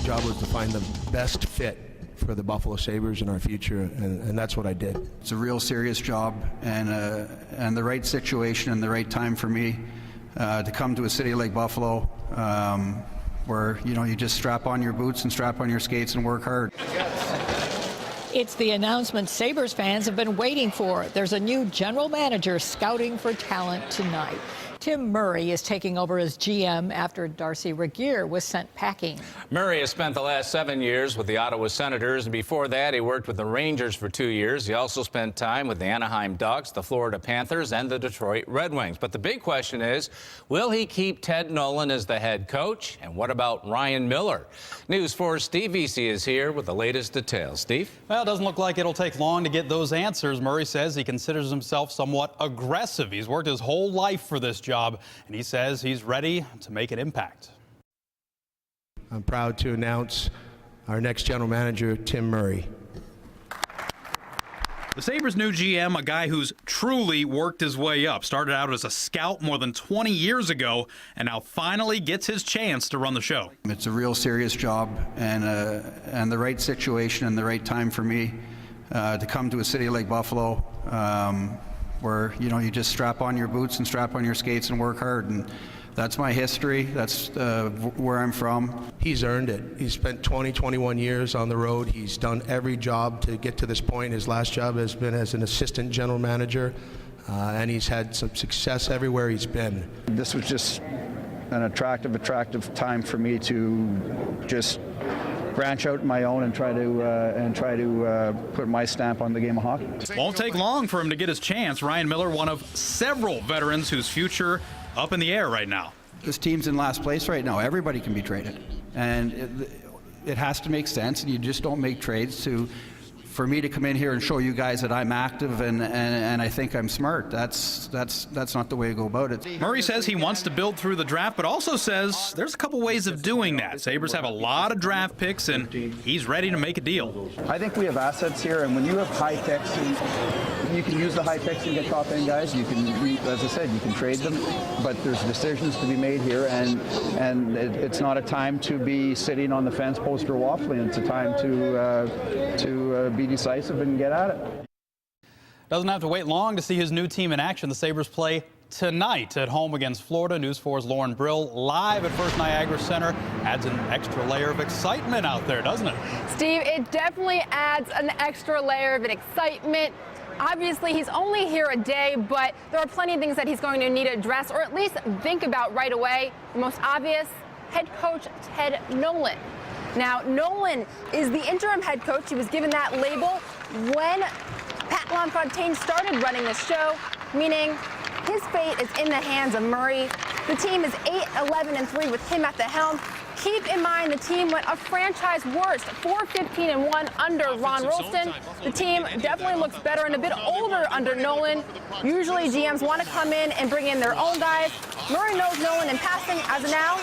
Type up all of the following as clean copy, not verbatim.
job was to find the best fit for the Buffalo Sabres in our future, and that's what I did. It's a real serious job, and the right situation and the right time for me to come to a city like Buffalo, where you just strap on your boots and strap on your skates and work hard. It's the announcement Sabres fans have been waiting for. There's a new general manager scouting for talent tonight. Tim Murray is taking over as GM after Darcy Regier was sent packing. Murray has spent the last 7 years with the Ottawa Senators, and before that he worked with the Rangers for 2 years. He also spent time with the Anaheim Ducks, the Florida Panthers, and the Detroit Red Wings. But the big question is, will he keep Ted Nolan as the head coach? And what about Ryan Miller? News 4's Steve Vesey is here with the latest details. Steve? Well, it doesn't look like it'll take long to get those answers. Murray says he considers himself somewhat aggressive. He's worked his whole life for this job, and he says he's ready to make an impact. I'm proud to announce our next general manager, Tim Murray. The Sabres' new GM, a guy who's truly worked his way up, started out as a scout more than 20 years ago, and now finally gets his chance to run the show. It's a real serious job, and the right situation and the right time for me to come to a city like Buffalo, where you just strap on your boots and strap on your skates and work hard. And that's my history. That's where I'm from. He's earned it. He's spent 21 years on the road. He's done every job to get to this point. His last job has been as an assistant general manager, and he's had some success everywhere he's been. This was just an attractive time for me to just branch out my own and try to put my stamp on the game of hockey. Won't take long for him to get his chance. Ryan Miller, one of several veterans whose future up in the air right now. This team's in last place right now. Everybody can be traded, and it has to make sense. And you just don't make trades for me to come in here and show you guys that I'm active and I think I'm smart. That's not the way to go about it. Murray says he wants to build through the draft, but also says there's a couple ways of doing that. Sabres have a lot of draft picks, and he's ready to make a deal. I think we have assets here, and when you have high picks, you can use the high picks and get top-end guys. You can, as I said, you can trade them, but there's decisions to be made here, and it's not a time to be sitting on the fence poster waffling. It's a time to be decisive and get at it. Doesn't have to wait long to see his new team in action. The Sabres play tonight at home against Florida. News 4's Lauren Brill live at First Niagara Center. Adds an extra layer of excitement out there, doesn't it? Steve, it definitely adds an extra layer of excitement. Obviously, he's only here a day, but there are plenty of things that he's going to need to address or at least think about right away. The most obvious, head coach Ted Nolan. Now, Nolan is the interim head coach. He was given that label when Pat LaFontaine started running the show, meaning his fate is in the hands of Murray. The team is 8-11-3 with him at the helm. Keep in mind the team went a franchise worst, 4-15-1 under Ron Rolston. The team definitely looks better and a bit older under Nolan. Usually GMs want to come in and bring in their own guys. Murray knows Nolan in passing. As of now,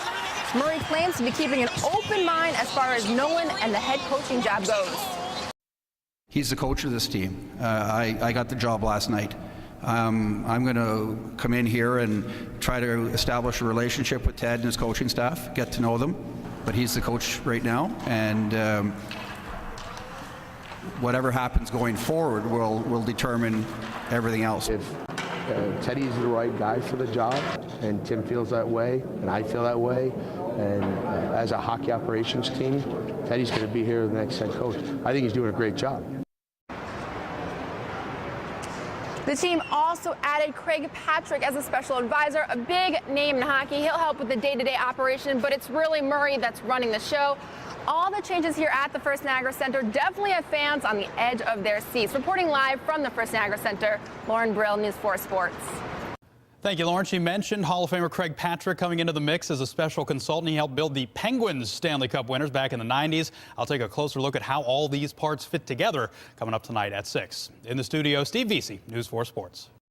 Murray claims to be keeping an open mind as far as Nolan and the head coaching job goes. He's the coach of this team. I got the job last night. I'm going to come in here and try to establish a relationship with Ted and his coaching staff, get to know them. But he's the coach right now, and whatever happens going forward will determine everything else. If Teddy's the right guy for the job, and Tim feels that way, and I feel that way, and as a hockey operations team, Teddy's going to be here the next head coach. I think he's doing a great job. The team also added Craig Patrick as a special advisor, a big name in hockey. He'll help with the day-to-day operation, but it's really Murray that's running the show. All the changes here at the First Niagara Center definitely have fans on the edge of their seats. Reporting live from the First Niagara Center, Lauren Brill, News 4 Sports. Thank you, Lauren. She mentioned Hall of Famer Craig Patrick coming into the mix as a special consultant. He helped build the Penguins Stanley Cup winners back in the 90s. I'll take a closer look at how all these parts fit together coming up tonight at 6. In the studio, Steve Vesey, News 4 Sports.